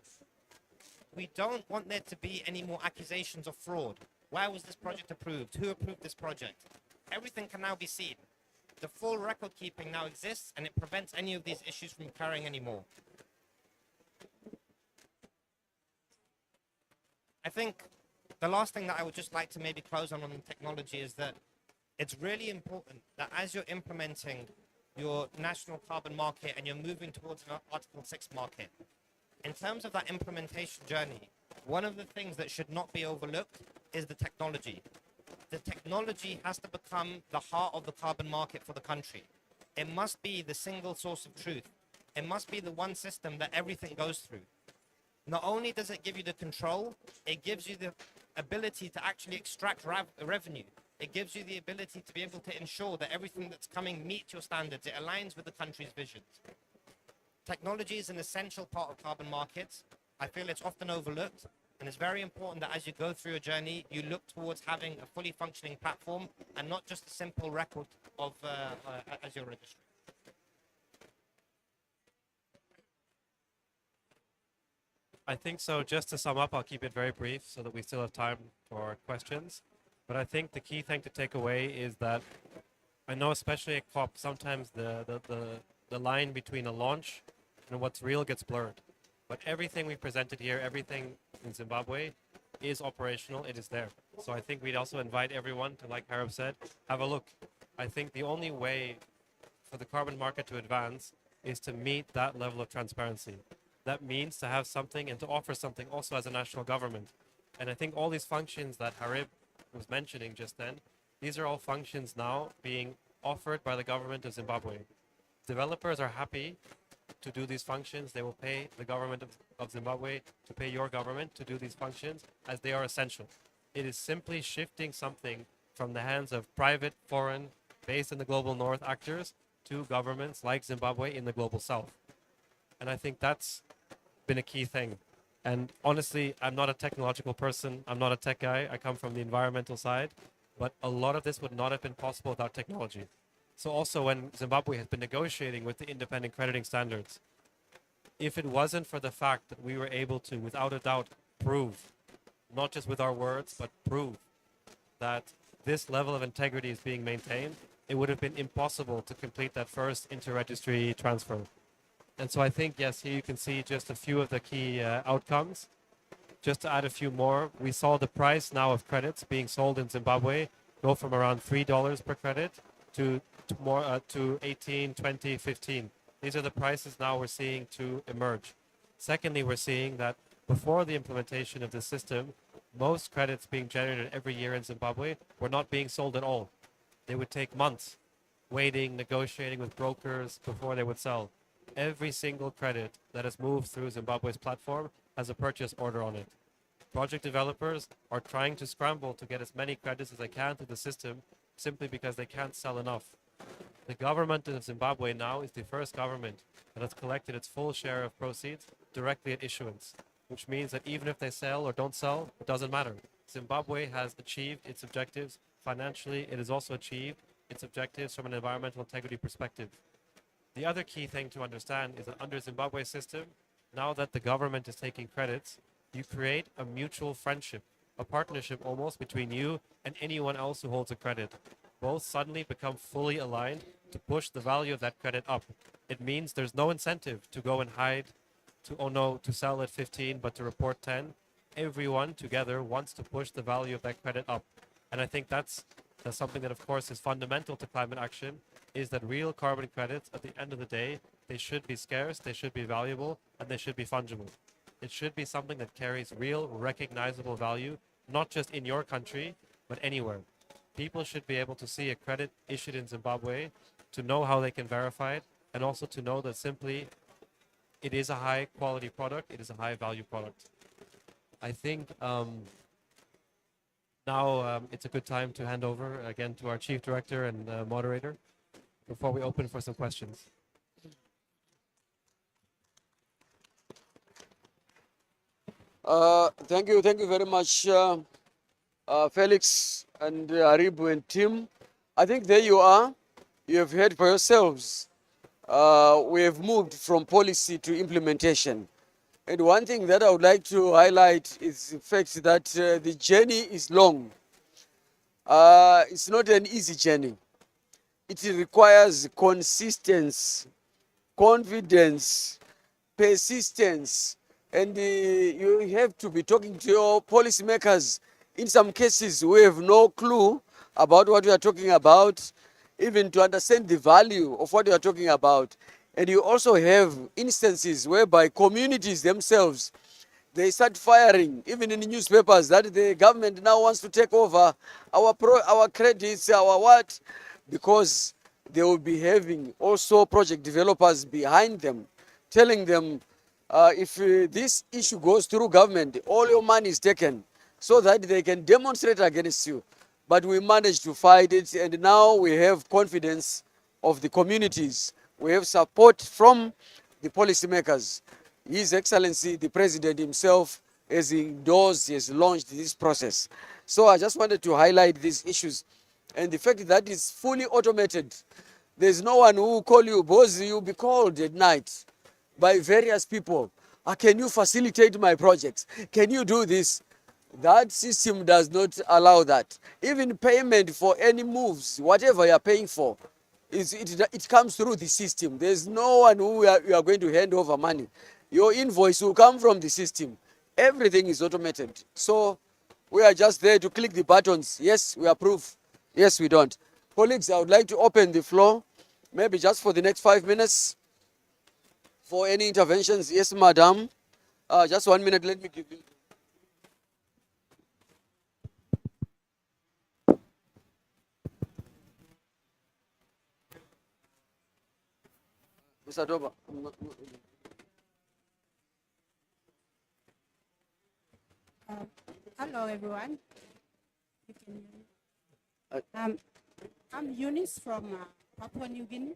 We don't want there to be any more accusations of fraud. Why was this project approved? Who approved this project? Everything can now be seen. The full record keeping now exists, and it prevents any of these issues from occurring anymore. I think the last thing that I would just like to maybe close on the technology is that it's really important that as you're implementing your national carbon market and you're moving towards an Article 6 market, in terms of that implementation journey, one of the things that should not be overlooked is the technology. The technology has to become the heart of the carbon market for the country. It must be the single source of truth. It must be the one system that everything goes through. Not only does it give you the control, it gives you the ability to actually extract revenue. It gives you the ability to be able to ensure that everything that's coming meets your standards. It aligns with the country's visions. Technology is an essential part of carbon markets. I feel it's often overlooked, and it's very important that as you go through your journey, you look towards having a fully functioning platform and not just a simple record of as your registry. I think so. Just to sum up, I'll keep it very brief so that we still have time for questions. But I think the key thing to take away is that I know, especially at COP, sometimes the line between a launch and what's real gets blurred. But everything we presented here, everything in Zimbabwe is operational, it is there. So I think we'd also invite everyone to, like Harib said, have a look. I think the only way for the carbon market to advance is to meet that level of transparency. That means to have something and to offer something also as a national government. And I think all these functions that Harib was mentioning just then, these are all functions now being offered by the government of Zimbabwe. Developers are happy to do these functions. They will pay the government of Zimbabwe to pay your government to do these functions as they are essential. It is simply shifting something from the hands of private, foreign, based in the global north actors to governments like Zimbabwe in the global south. And I think that's been a key thing. And honestly, I'm not a technological person. I'm not a tech guy. I come from the environmental side. But a lot of this would not have been possible without technology. So also when Zimbabwe has been negotiating with the independent crediting standards, if it wasn't for the fact that we were able to, without a doubt, prove, not just with our words, but prove that this level of integrity is being maintained, it would have been impossible to complete that first inter-registry transfer. And so I think, yes, here you can see just a few of the key outcomes. Just to add a few more, we saw the price now of credits being sold in Zimbabwe go from around $3 per credit to more to 18, 20, 15. These are the prices now we're seeing to emerge. Secondly, we're seeing that before the implementation of this system, most credits being generated every year in Zimbabwe were not being sold at all. They would take months waiting, negotiating with brokers before they would sell. Every single credit that has moved through Zimbabwe's platform has a purchase order on it. Project developers are trying to scramble to get as many credits as they can through the system simply because they can't sell enough. The government of Zimbabwe now is the first government that has collected its full share of proceeds directly at issuance, which means that even if they sell or don't sell, it doesn't matter. Zimbabwe has achieved its objectives financially. It has also achieved its objectives from an environmental integrity perspective. The other key thing to understand is that under Zimbabwe's system, now that the government is taking credits, you create a mutual friendship, a partnership almost between you and anyone else who holds a credit. Both suddenly become fully aligned to push the value of that credit up. It means there's no incentive to go and hide, to sell at 15, but to report 10. Everyone together wants to push the value of that credit up. And I think that's something that, of course, is fundamental to climate action, is that real carbon credits, at the end of the day, they should be scarce, they should be valuable, and they should be fungible. It should be something that carries real, recognizable value, not just in your country, but anywhere. People should be able to see a credit issued in Zimbabwe, to know how they can verify it, and also to know that simply it is a high quality product, it is a high value product. I think now it's a good time to hand over again to our Chief Director and moderator before we open for some questions. Thank you very much, Felix and Haribu and Tim. I think there you are. You have heard for yourselves. We have moved from policy to implementation. And one thing that I would like to highlight is the fact that the journey is long. It's not an easy journey. It requires consistency, confidence, persistence, and you have to be talking to your policymakers. In some cases, we have no clue about what we are talking about, even to understand the value of what we are talking about. And you also have instances whereby communities themselves, they start firing, even in the newspapers, that the government now wants to take over our credits, our what, because they will be having also project developers behind them, telling them, if this issue goes through government, all your money is taken, so that they can demonstrate against you. But we managed to fight it, and now we have confidence of the communities. We have support from the policymakers. His Excellency, the President himself, has endorsed, has launched this process. So I just wanted to highlight these issues. And the fact that it's fully automated. There's no one who will call you, boss, you'll be called at night by various people Can you facilitate my projects? Can you do this? That system does not allow that. Even payment for any moves, whatever you are paying for, it comes through the system. There's no one who you are going to hand over money. Your invoice will come from the system. Everything is automated. So we are just there to click the buttons. Yes, we approve. Yes, we don't. Colleagues, I would like to open the floor, maybe just for the next 5 minutes, for any interventions. Yes, madam. Just 1 minute, let me give you. Mr. Doba. Hello, everyone. You can hear me. I'm Eunice from Papua New Guinea.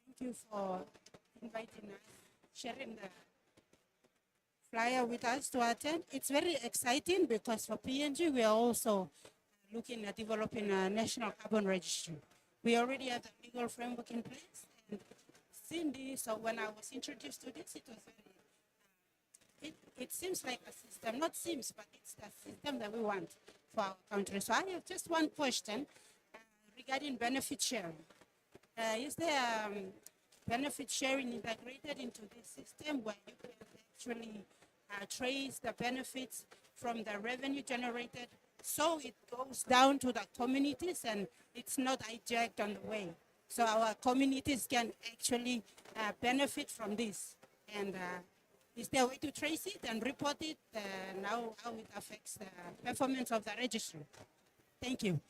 Thank you for inviting us, sharing the flyer with us to attend. It's very exciting because for PNG, we are also looking at developing a national carbon registry. We already have the legal framework in place. And Cindy, so when I was introduced to this, it was very, it seems like a system, not seems, but it's the system that we want for our country. So I have just one question regarding benefit sharing. Is there benefit sharing integrated into this system where you can actually trace the benefits from the revenue generated so it goes down to the communities and it's not hijacked on the way? So our communities can actually benefit from this. And is there a way to trace it and report it, now how it affects the performance of the registry? Thank you.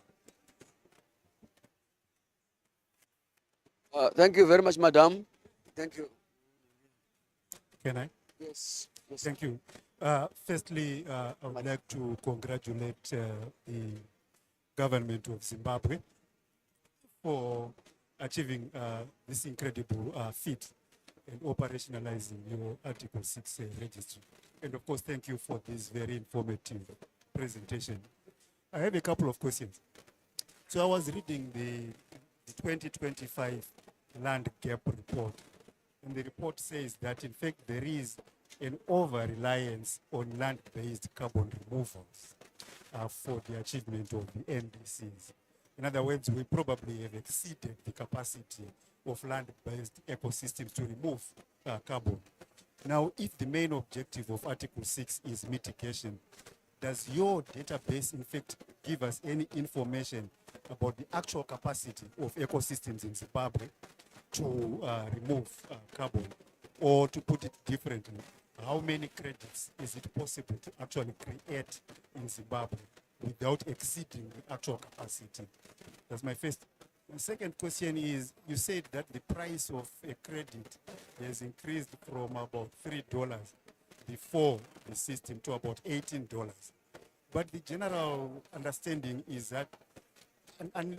Thank you very much, madam. Thank you. Can I? Yes. Yes. Thank you. Firstly, I would like to congratulate the government of Zimbabwe for achieving this incredible feat and operationalizing your Article 6 registry. And of course, thank you for this very informative presentation. I have a couple of questions. So I was reading the 2025 land gap report, and the report says that in fact there is an over-reliance on land-based carbon removals for the achievement of the NDCs. In other words, we probably have exceeded the capacity of land-based ecosystems to remove carbon. Now, if the main objective of Article 6 is mitigation, does your database in fact give us any information about the actual capacity of ecosystems in Zimbabwe to remove carbon? Or to put it differently, how many credits is it possible to actually create in Zimbabwe without exceeding the actual capacity? That's my first. The second question is, you said that the price of a credit has increased from about $3 before the system to about $18. But the general understanding is that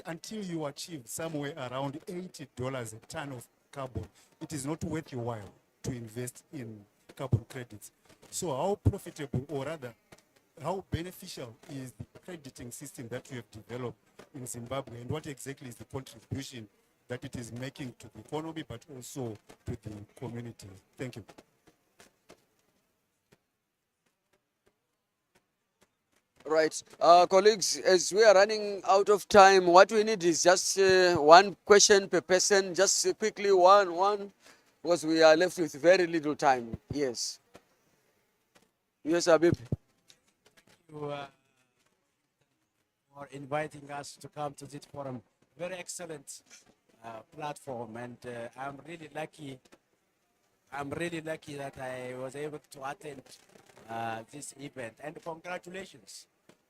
until you achieve somewhere around $80 a ton of carbon, it is not worth your while to invest in carbon credits. So how profitable, or rather, how beneficial is the crediting system that you have developed in Zimbabwe, and what exactly is the contribution that it is making to the economy, but also to the community? Thank you. Right. Colleagues, as we are running out of time, what we need is just one question per person, just quickly one, because we are left with very little time. Yes. Yes, Abib. You for inviting us to come to this forum. Very excellent platform, and I'm really lucky. I'm really lucky that I was able to attend this event. And congratulations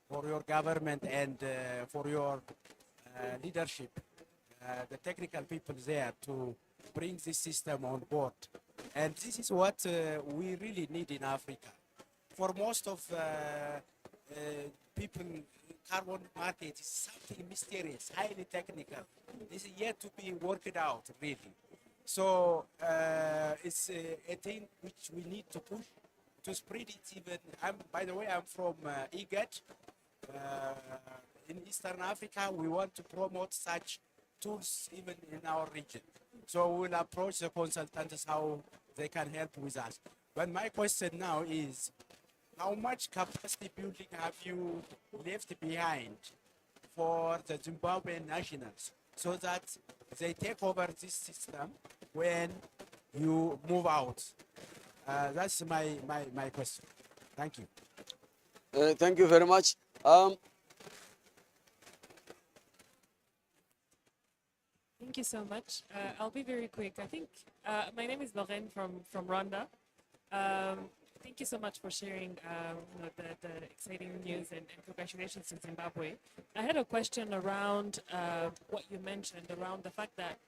for your government and for your leadership, the technical people there, to bring this system on board. And this is what we really need in Africa. For most of people, carbon market is something mysterious, highly technical. This is yet to be worked out, really. So it's a thing which we need to push to spread it even. By the way, I'm from IGAT. In Eastern Africa, we want to promote such tools even in our region. So we'll approach the consultants how they can help with us. But my question now is, how much capacity building have you left behind for the Zimbabwean nationals so that they take over this system when you move out? That's my question. Thank you. Thank you very much. Thank you so much. I'll be very quick. I think my name is Lorraine from Rwanda. Thank you so much for sharing the exciting news and congratulations to Zimbabwe. I had a question around what you mentioned around the fact that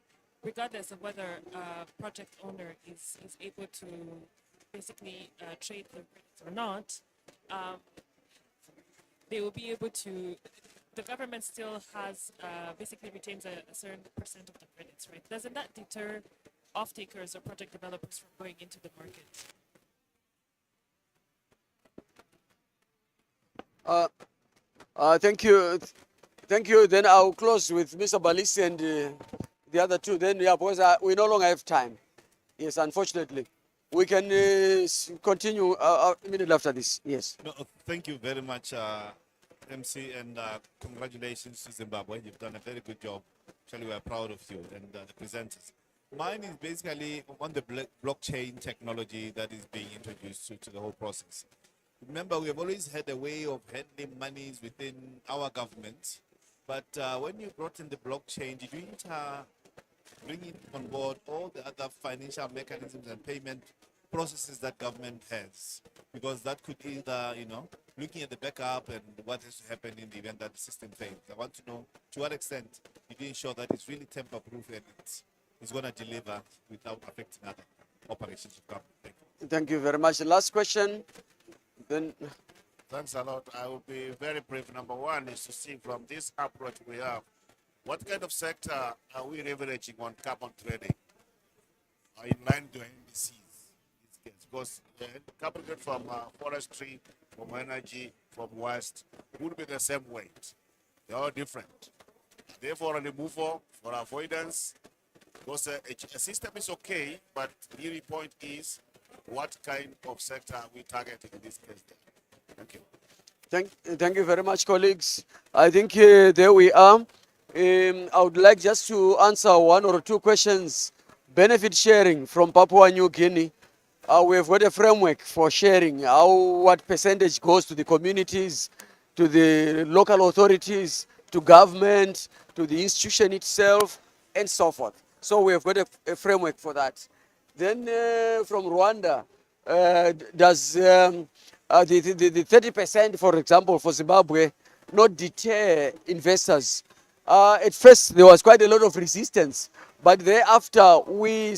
regardless of whether a project owner is able to basically trade the credits or not, they will be able to, the government still has basically retains a certain percent of the credits, right? Doesn't that deter off-takers or project developers from going into the market? Thank you. Thank you. Then I'll close with Mr. Balisi and the other two. Then, yeah, because we no longer have time. Yes, unfortunately. We can continue immediately after this. Yes. No, thank you very much, MC, and congratulations to Zimbabwe. You've done a very good job. Actually, we're proud of you and the presenters. Mine is basically on the blockchain technology that is being introduced to the whole process. Remember, we have always had a way of handling monies within our government, but when you brought in the blockchain, did you bring in on board all the other financial mechanisms and payment processes that government has? Because that could either, looking at the backup and what has to happen in the event that the system fails. I want to know to what extent you can ensure that it's really tamper-proof and it's going to deliver without affecting other operations of government. Thank you. Thank you very much. Last question. Then. Thanks a lot. I will be very brief. Number one is to see from this approach we have, what kind of sector are we leveraging on carbon trading in line to NDCs? Because carbon credit from forestry, from energy, from waste would be the same weight. They are different. Therefore, on the move for avoidance, because a system is okay, but the real point is what kind of sector are we targeting in this case? Thank you. Thank you very much, colleagues. I think there we are. I would like just to answer one or two questions. Benefit sharing from Papua New Guinea. We have got a framework for sharing what percentage goes to the communities, to the local authorities, to government, to the institution itself, and so forth. So we have got a framework for that. Then from Rwanda, does the 30%, for example, for Zimbabwe, not deter investors? At first, there was quite a lot of resistance, but thereafter, we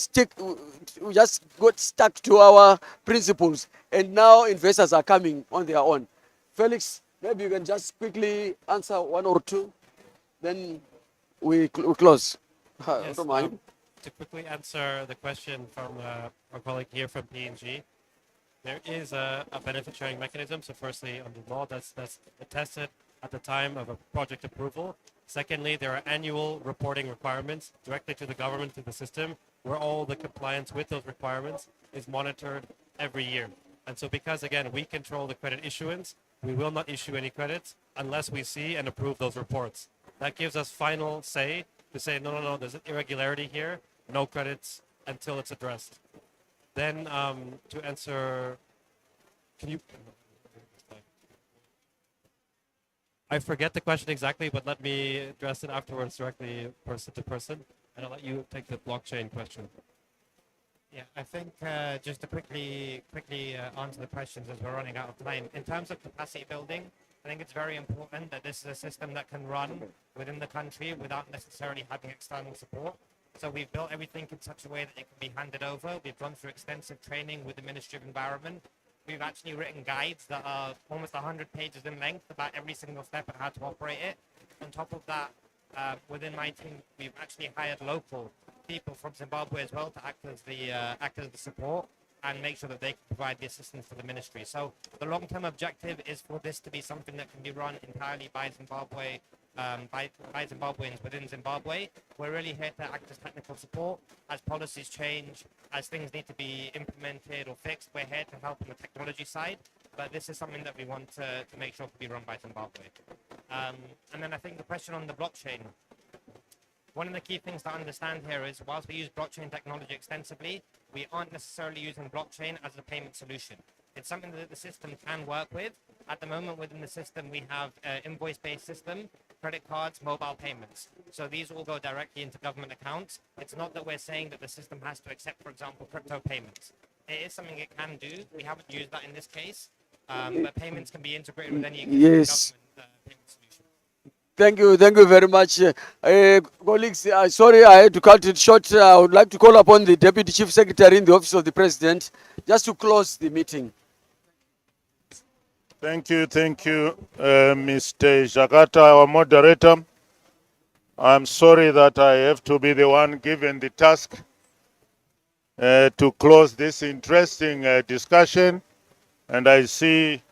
just got stuck to our principles, and now investors are coming on their own. Felix, maybe you can just quickly answer one or two, then we close. Yes, to quickly answer the question from our colleague here from PNG, there is a benefit sharing mechanism. So firstly, under law, that's attested at the time of a project approval. Secondly, there are annual reporting requirements directly to the government, to the system, where all the compliance with those requirements is monitored every year. And so because, again, we control the credit issuance, we will not issue any credits unless we see and approve those reports. That gives us final say to say, no, there's an irregularity here, no credits until it's addressed. Then to answer, I forget the question exactly, but let me address it afterwards directly person to person, and I'll let you take the blockchain question. Yeah, I think just to quickly answer the questions as we're running out of time. In terms of capacity building, I think it's very important that this is a system that can run within the country without necessarily having external support. So we've built everything in such a way that it can be handed over. We've gone through extensive training with the Ministry of Environment. We've actually written guides that are almost 100 pages in length about every single step and how to operate it. On top of that, within my team, we've actually hired local people from Zimbabwe as well to act as the support and make sure that they can provide the assistance for the ministry. So the long-term objective is for this to be something that can be run entirely by Zimbabwe by Zimbabweans within Zimbabwe. We're really here to act as technical support. As policies change, as things need to be implemented or fixed, we're here to help on the technology side. But this is something that we want to make sure can be run by Zimbabwe. And then I think the question on the blockchain. One of the key things to understand here is whilst we use blockchain technology extensively, we aren't necessarily using blockchain as a payment solution. It's something that the system can work with. At the moment within the system, we have an invoice-based system, credit cards, mobile payments. So these all go directly into government accounts. It's not that we're saying that the system has to accept, for example, crypto payments. It is something it can do. We haven't used that in this case, but payments can be integrated with any existing Yes. government payment solution. Thank you very much. Colleagues, sorry I had to cut it short. I would like to call upon the Deputy Chief Secretary in the Office of the President just to close the meeting. Thank you, Mr. Jagata, our moderator. I'm sorry that I have to be the one given the task to close this interesting discussion. And I see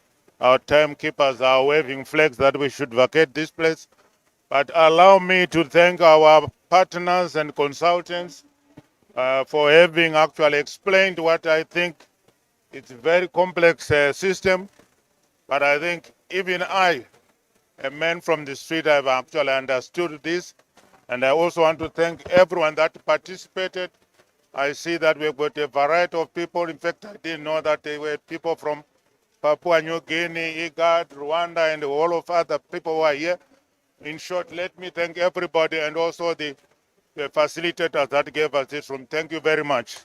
our timekeepers are waving flags that we should vacate this place. But allow me to thank our partners and consultants for having actually explained what I think is a very complex system. But I think even I, a man from the street, have actually understood this. And I also want to thank everyone that participated. I see that we've got a variety of people. In fact, I didn't know that there were people from Papua New Guinea, IGAD, Rwanda, and all of other people who are here. In short, let me thank everybody and also the facilitators that gave us this room. Thank you very much.